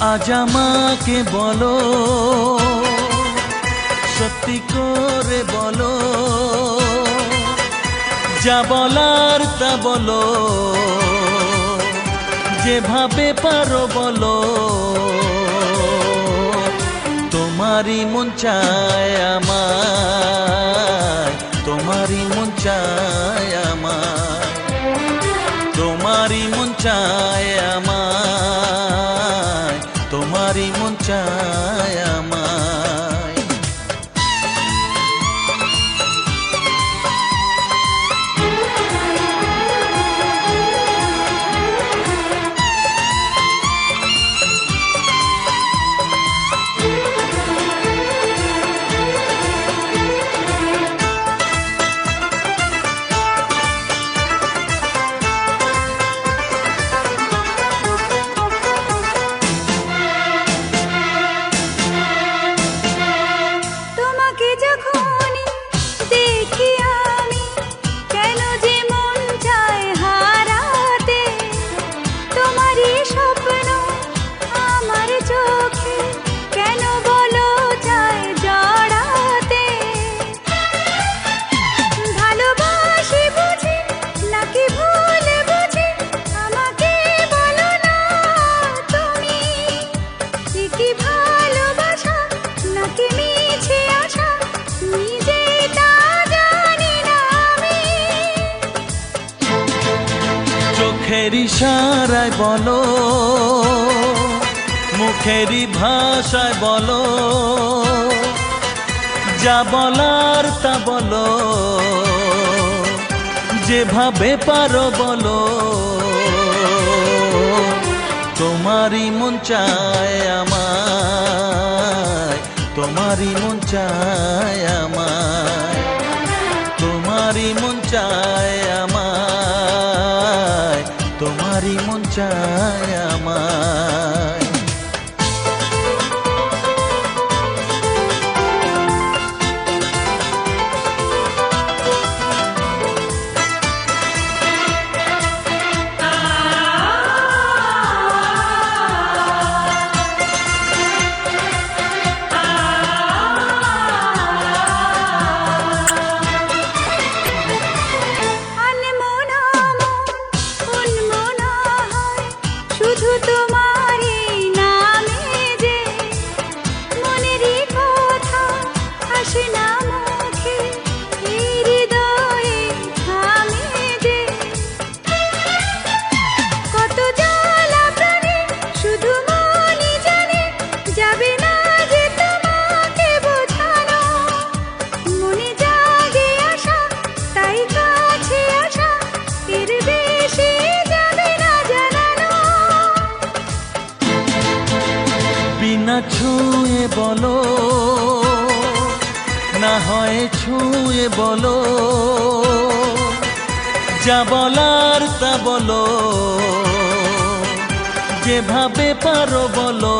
আজ আমাকে বলো, সত্যি করে বলো, যা বলার তা বলো, যেভাবে পারো বলো। তোমারই মন চায় আমায়, তোমারই মন চায় আমায়, তোমারই মন চায় আমায়, তোমারই মন চায় আমায়। চোখের ইশারায় বলো, মুখেরই ভাষায় বলো, যা বলার তা বলো, যেভাবে পারো বলো। তোমারই মন চায় আমায়, তোমারই মন চায় আমায়, তোমারই মন চায় আমায়, তোমারই মন চায় আমায়। বিনা ছুঁয়ে বলো, না হয় ছুঁয়ে বলো, যা বলার তা বলো, যেভাবে পারো বলো।